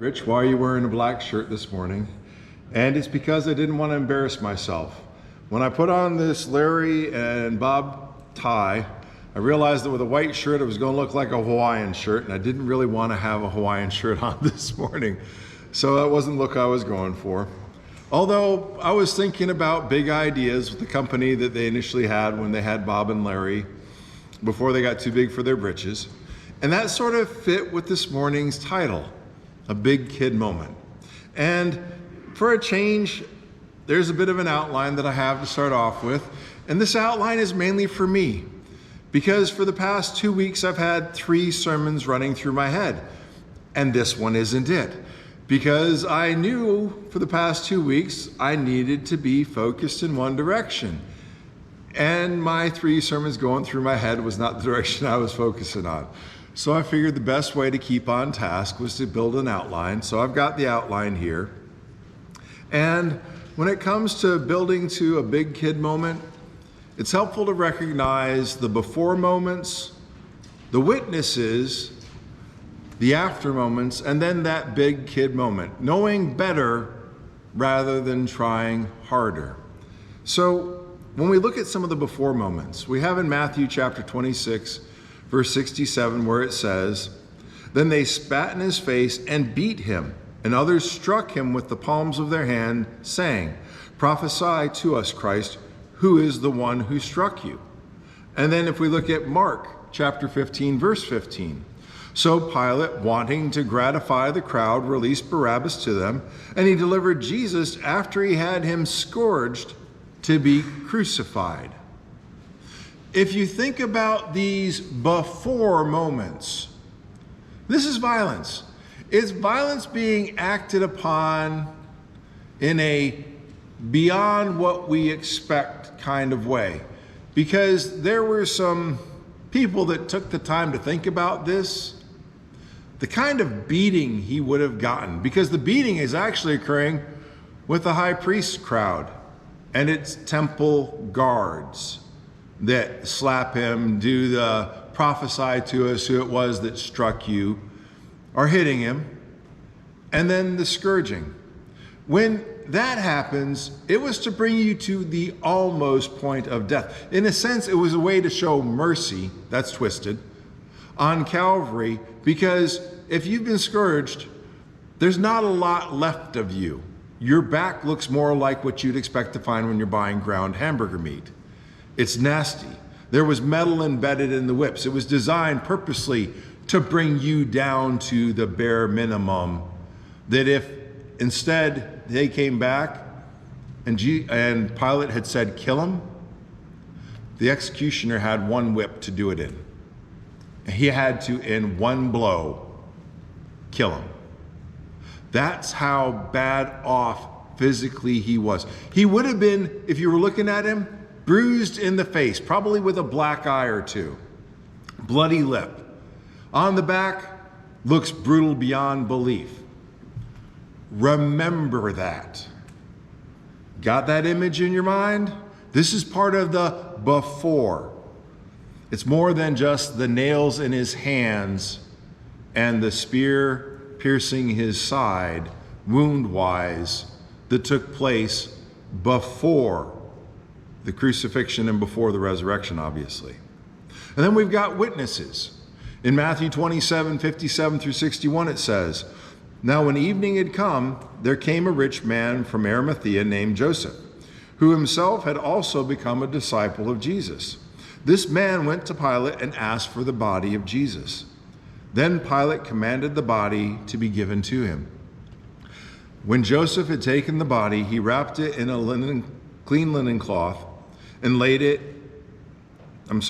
Rich, why are you wearing a black shirt this morning? And it's because I didn't want to embarrass myself. When I put on this Larry and Bob tie, I realized that with a white shirt it was going to look like a Hawaiian shirt, and I didn't really want to have a Hawaiian shirt on this morning. So that wasn't the look I was going for. Although I was thinking about big ideas with the company that they initially had when they had Bob and Larry before they got too big for their britches. And that sort of fit with this morning's title, A Big Kid Moment. And for a change, there's a bit of an outline that I have to start off with. And this outline is mainly for me, because for the past 2 weeks, I've had 3 sermons running through my head. And this one isn't it. Because I knew for the past 2 weeks, I needed to be focused in one direction. And my 3 sermons going through my head was not the direction I was focusing on. So I figured the best way to keep on task was to build an outline. So I've got the outline here. And when it comes to building to a big kid moment, it's helpful to recognize the before moments, the witnesses, the after moments, and then that big kid moment, knowing better rather than trying harder. So when we look at some of the before moments, we have in Matthew chapter 26, verse 67, where it says, "Then they spat in his face and beat him, and others struck him with the palms of their hand, saying, 'Prophesy to us, Christ, who is the one who struck you?'" And then if we look at Mark chapter 15, verse 15, "So Pilate, wanting to gratify the crowd, released Barabbas to them, and he delivered Jesus after he had him scourged to be crucified." If you think about these before moments, this is violence. It's violence being acted upon in a beyond what we expect kind of way. Because there were some people that took the time to think about this, the kind of beating he would have gotten, because the beating is actually occurring with the high priest crowd and its temple guards that slap him, do the "prophesy to us who it was that struck you," are hitting him, and then the scourging. When that happens, it was to bring you to the almost point of death. In a sense, it was a way to show mercy, that's twisted, on Calvary, because if you've been scourged, there's not a lot left of you. Your back looks more like what you'd expect to find when you're buying ground hamburger meat. It's nasty. There was metal embedded in the whips. It was designed purposely to bring you down to the bare minimum, that if instead they came back and Pilate had said, "Kill him," the executioner had one whip to do it in. He had to, in one blow, kill him. That's how bad off physically he was. He would have been, if you were looking at him, bruised in the face, probably with a black eye or two, bloody lip. On the back, looks brutal beyond belief. Remember that. Got that image in your mind? This is part of the before. It's more than just the nails in his hands and the spear piercing his side, wound-wise, that took place before the crucifixion and before the resurrection, obviously. And then we've got witnesses. In Matthew 27, 57 through 61, it says, "Now when evening had come, there came a rich man from Arimathea named Joseph, who himself had also become a disciple of Jesus. This man went to Pilate and asked for the body of Jesus. Then Pilate commanded the body to be given to him. When Joseph had taken the body, he wrapped it in a clean linen cloth and laid it in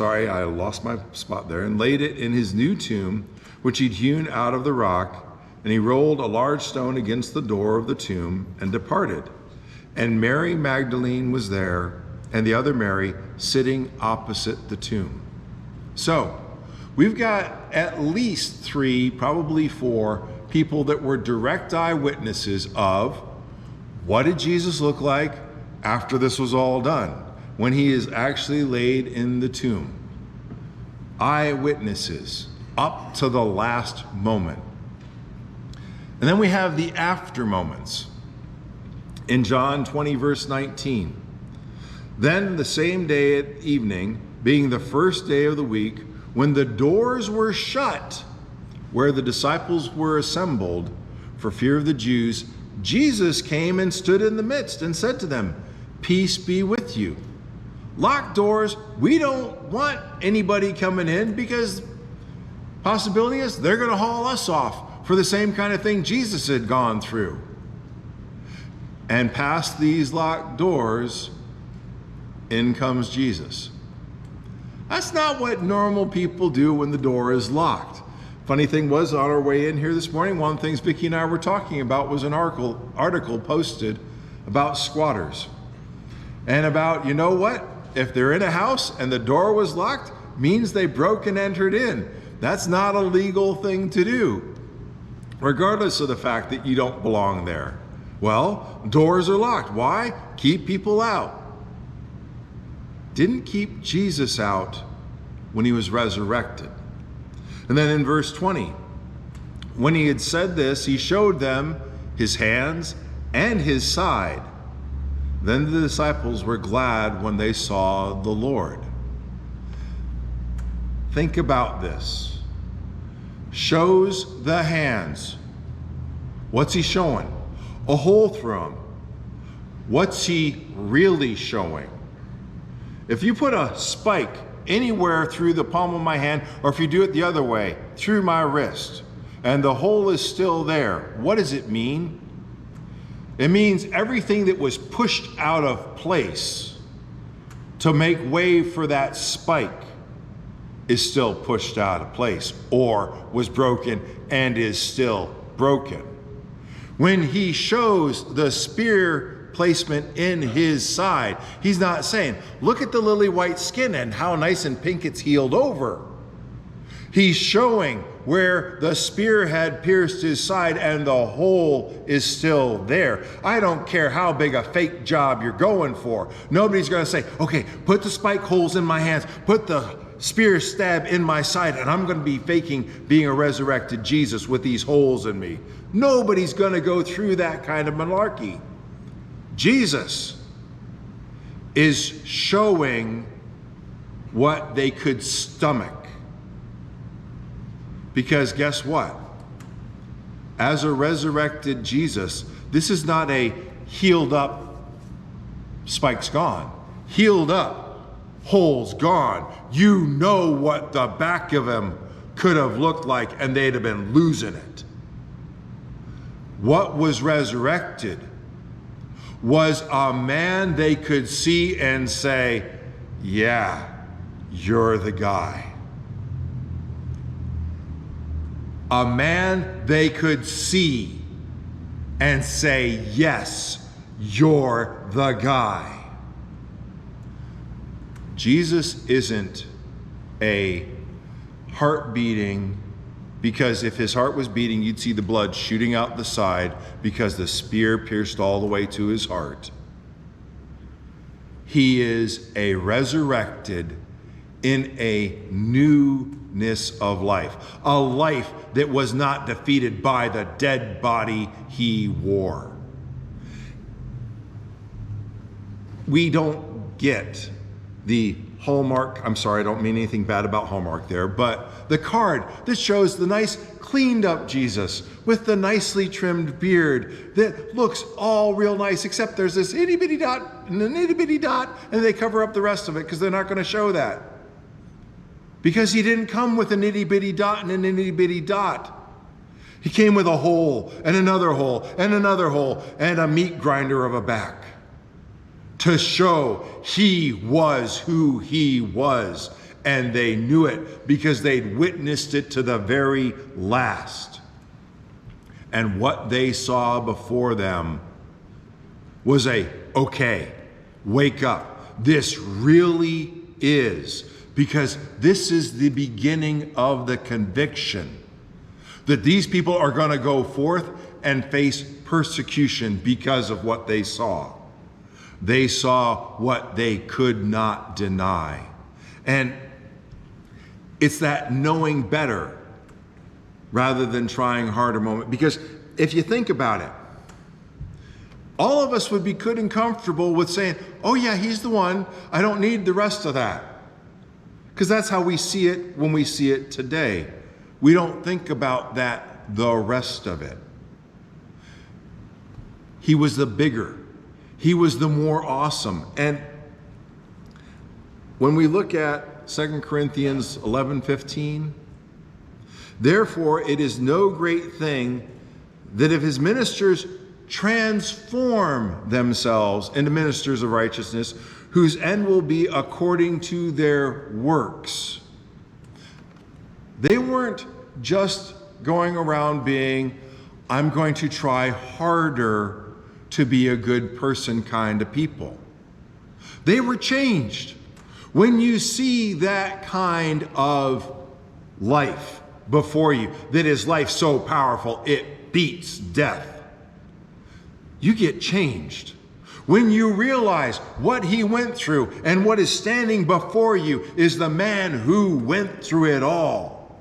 his new tomb, which he'd hewn out of the rock, and he rolled a large stone against the door of the tomb and departed. And Mary Magdalene was there, and the other Mary sitting opposite the tomb." So we've got at least 3, probably 4 people that were direct eyewitnesses of what did Jesus look like after this was all done, when he is actually laid in the tomb. Eyewitnesses up to the last moment. And then we have the after moments. In John 20, verse 19, then the same day at evening, being the first day of the week, when the doors were shut, where the disciples were assembled for fear of the Jews, Jesus came and stood in the midst and said to them, peace be with you. Locked doors, we don't want anybody coming in, because possibility is they're going to haul us off for the same kind of thing Jesus had gone through. And past these locked doors, in comes Jesus. That's not what normal people do when the door is locked. Funny thing was, on our way in here this morning, one of the things Vicki and I were talking about was an article posted about squatters. And about, you know what? If they're in a house and the door was locked, means they broke and entered in. That's not a legal thing to do, regardless of the fact that you don't belong there. Well, doors are locked. Why? Keep people out. Didn't keep Jesus out when he was resurrected. And then in verse 20, when he had said this, he showed them his hands and his side. Then the disciples were glad when they saw the Lord. Think about this. Shows the hands. What's he showing? A hole through them. What's he really showing? If you put a spike anywhere through the palm of my hand, or if you do it the other way, through my wrist, and the hole is still there, what does it mean? It means everything that was pushed out of place to make way for that spike is still pushed out of place, or was broken and is still broken. When he shows the spear placement in his side, he's not saying, look at the lily white skin and how nice and pink it's healed over. He's showing where the spear had pierced his side and the hole is still there. I don't care how big a fake job you're going for. Nobody's going to say, okay, put the spike holes in my hands, put the spear stab in my side, and I'm going to be faking being a resurrected Jesus with these holes in me. Nobody's going to go through that kind of malarkey. Jesus is showing what they could stomach. Because guess what? As a resurrected Jesus, this is not a healed up, spikes gone. Healed up, holes gone. You know what the back of him could have looked like, and they'd have been losing it. What was resurrected was a man they could see and say, yeah, you're the guy. A man they could see and say, yes, you're the guy. Jesus isn't a heart beating, because if his heart was beating, you'd see the blood shooting out the side because the spear pierced all the way to his heart. He is a resurrected in a newness of life, a life that was not defeated by the dead body he wore. We don't get the Hallmark, I'm sorry, I don't mean anything bad about Hallmark there, but the card that shows the nice cleaned up Jesus with the nicely trimmed beard that looks all real nice, except there's this itty bitty dot and an itty bitty dot, and they cover up the rest of it because they're not going to show that. Because he didn't come with an itty bitty dot and an itty bitty dot. He came with a hole and another hole and another hole and a meat grinder of a back, to show he was who he was, and they knew it because they'd witnessed it to the very last. And what they saw before them was okay, wake up. This really is, because this is the beginning of the conviction that these people are going to go forth and face persecution because of what they saw. They saw what they could not deny. And it's that knowing better rather than trying harder moment. Because if you think about it, all of us would be good and comfortable with saying, oh yeah, he's the one. I don't need the rest of that. Because that's how we see it when we see it today. We don't think about the rest of it. He was the bigger. He was the more awesome. And when we look at 2 Corinthians 11:15, therefore it is no great thing that if his ministers transform themselves into ministers of righteousness, whose end will be according to their works. They weren't just going around being, I'm going to try harder to be a good person kind of people. They were changed. When you see that kind of life before you, that is life so powerful it beats death, you get changed. When you realize what he went through and what is standing before you is the man who went through it all,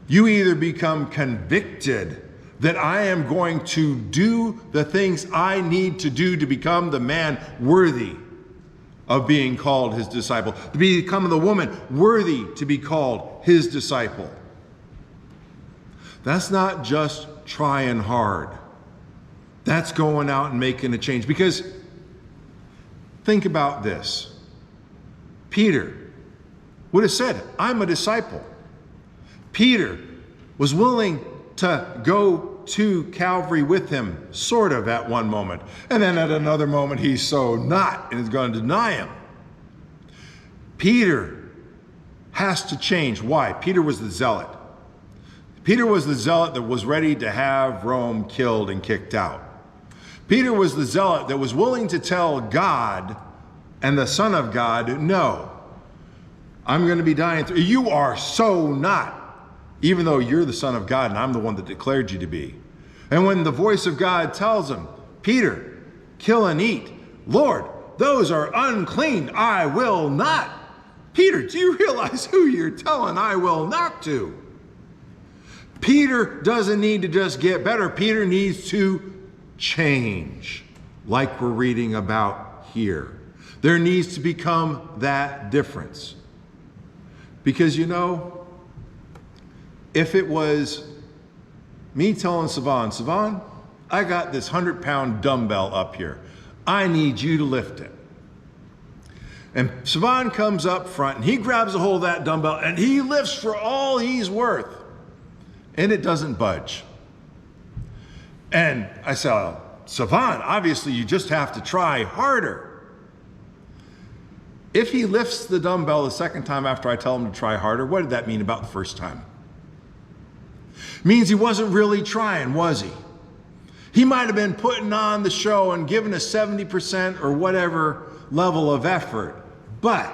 you either become convicted that I am going to do the things I need to do to become the man worthy of being called his disciple, to become the woman worthy to be called his disciple. That's not just trying hard. That's going out and making a change. Because think about this. Peter would have said, I'm a disciple. Peter was willing to go to Calvary with him, sort of at one moment. And then at another moment, he's so not and is going to deny him. Peter has to change. Why? Peter was the zealot. Peter was the zealot that was ready to have Rome killed and kicked out. Peter was the zealot that was willing to tell God and the Son of God, no, I'm going to be dying. You are so not. Even though you're the Son of God and I'm the one that declared you to be. And when the voice of God tells him, Peter, kill and eat. Lord, those are unclean. I will not. Peter, do you realize who you're telling I will not to? Peter doesn't need to just get better. Peter needs to change, like we're reading about here. There needs to become that difference. Because if it was me telling Savan, I got this 100-pound dumbbell up here. I need you to lift it. And Savan comes up front and he grabs a hold of that dumbbell and he lifts for all he's worth. And it doesn't budge. And I said, Savan, obviously you just have to try harder. If he lifts the dumbbell the second time after I tell him to try harder, what did that mean about the first time? Means he wasn't really trying, was he? He might have been putting on the show and giving a 70% or whatever level of effort. But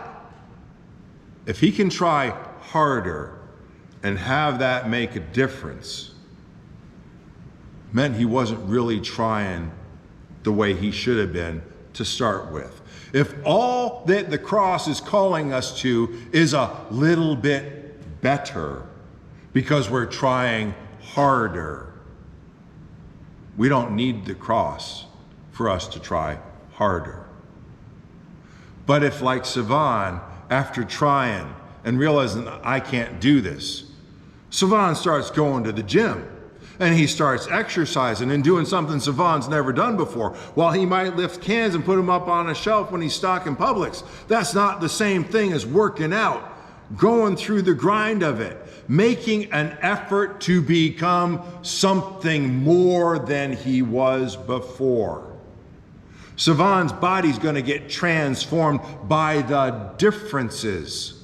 if he can try harder and have that make a difference, meant he wasn't really trying the way he should have been to start with. If all that the cross is calling us to is a little bit better because we're trying harder, we don't need the cross for us to try harder. But if, like Savan, after trying and realizing I can't do this, Savan starts going to the gym and he starts exercising and doing something Savan's never done before. While he might lift cans and put them up on a shelf when he's stocking Publix, that's not the same thing as working out, going through the grind of it, making an effort to become something more than he was before. Savan's body's going to get transformed by the differences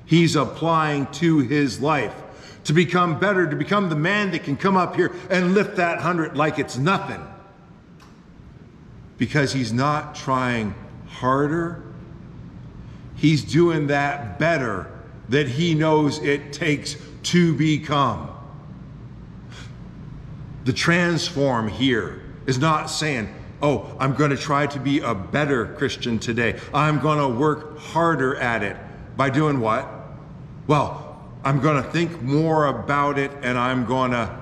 he's applying to his life to become better, to become the man that can come up here and lift that 100 like it's nothing. Because he's not trying harder. He's doing that better that he knows it takes to become. The transform here is not saying, oh, I'm going to try to be a better Christian today. I'm going to work harder at it. By doing what? Well, I'm going to think more about it and I'm going to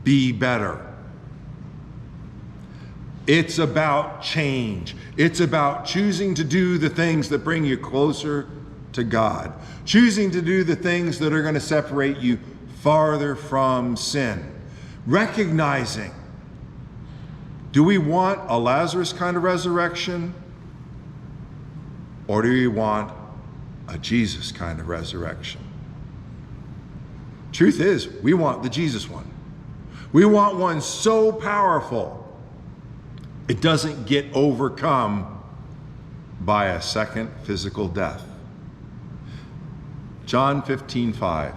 be better. It's about change. It's about choosing to do the things that bring you closer to God. Choosing to do the things that are going to separate you farther from sin. Recognizing, do we want a Lazarus kind of resurrection? Or do we want a Jesus kind of resurrection? Truth is, we want the Jesus one. We want one so powerful, it doesn't get overcome by a second physical death. John 15:5.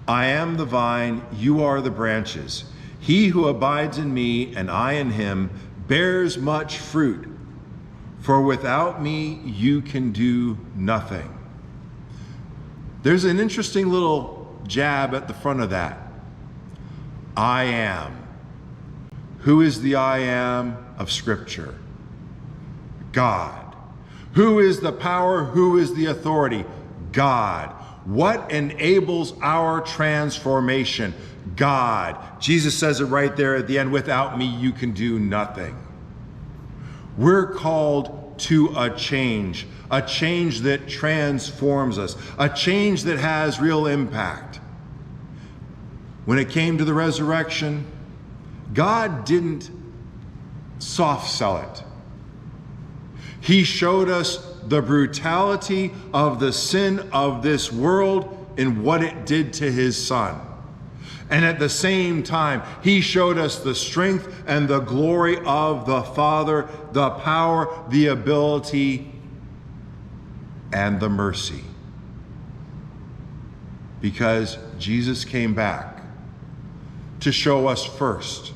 I am the vine, you are the branches. He who abides in me and I in him bears much fruit. For without me, you can do nothing. There's an interesting little jab at the front of that. I am. Who is the I am of Scripture? God. Who is the power? Who is the authority? God. What enables our transformation? God. Jesus says it right there at the end, without me, you can do nothing. We're called to a change that transforms us, a change that has real impact. When it came to the resurrection, God didn't soft sell it. He showed us the brutality of the sin of this world and what it did to his Son. And at the same time, he showed us the strength and the glory of the Father, the power, the ability, and the mercy. Because Jesus came back to show us first,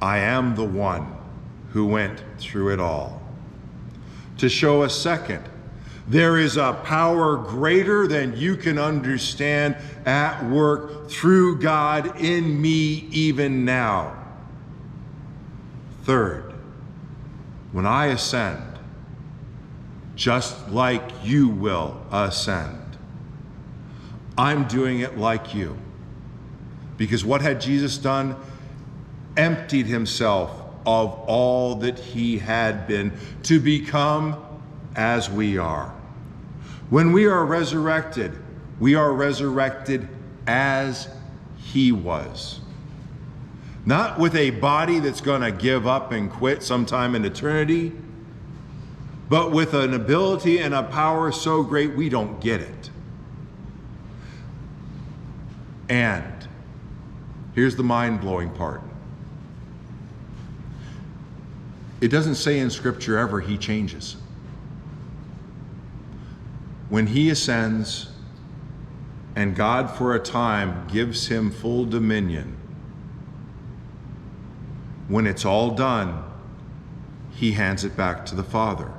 I am the one who went through it all. To show us second, there is a power greater than you can understand at work through God in me even now. Third, when I ascend, just like you will ascend, I'm doing it like you. Because what had Jesus done? Emptied himself of all that he had been to become as we are. When we are resurrected as he was. Not with a body that's going to give up and quit sometime in eternity, but with an ability and a power so great we don't get it. And here's the mind-blowing part. It doesn't say in Scripture ever he changes. When he ascends and God for a time gives him full dominion, when it's all done, he hands it back to the Father.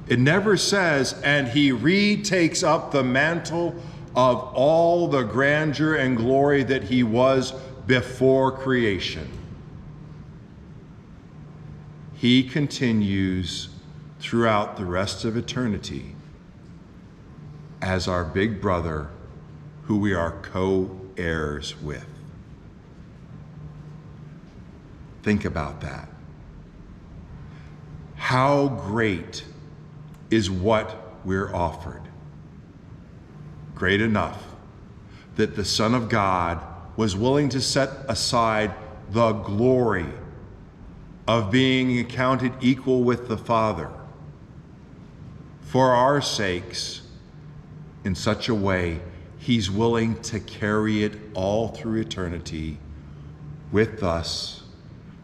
It never says, and he retakes up the mantle of all the grandeur and glory that he was before creation. He continues throughout the rest of eternity as our big brother who we are co-heirs with. Think about that. How great is what we're offered? Great enough that the Son of God was willing to set aside the glory of being accounted equal with the Father for our sakes in such a way he's willing to carry it all through eternity with us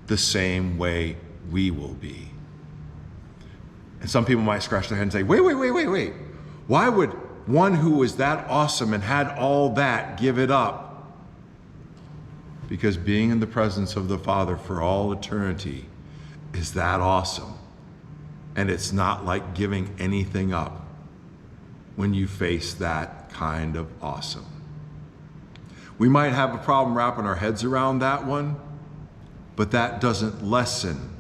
the same way we will be. And some people might scratch their head and say, wait. Why would one who was that awesome and had all that give it up? Because being in the presence of the Father for all eternity is that awesome. And it's not like giving anything up when you face that kind of awesome. We might have a problem wrapping our heads around that one, but that doesn't lessen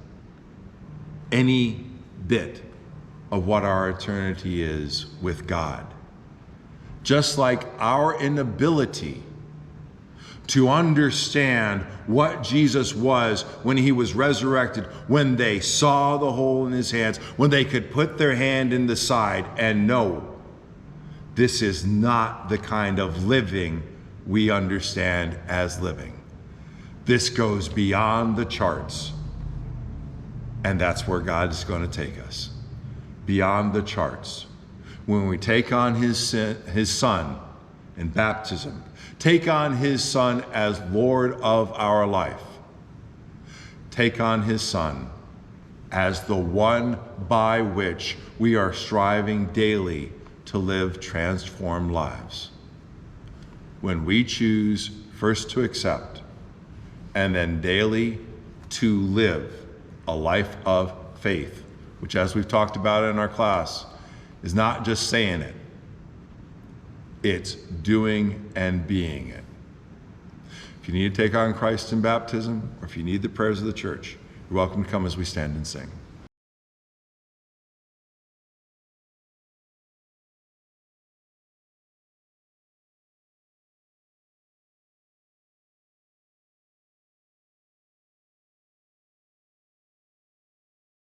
any bit of what our eternity is with God. Just like our inability to understand what Jesus was when he was resurrected, when they saw the hole in his hands, when they could put their hand in the side and know this is not the kind of living we understand as living. This goes beyond the charts. And that's where God is going to take us. Beyond the charts. When we take on his son in baptism, take on his son as Lord of our life, take on his son as the one by which we are striving daily to live transformed lives. When we choose first to accept and then daily to live a life of faith, which, as we've talked about in our class, is not just saying it, it's doing and being it. If you need to take on Christ in baptism, or if you need the prayers of the church, you're welcome to come as we stand and sing.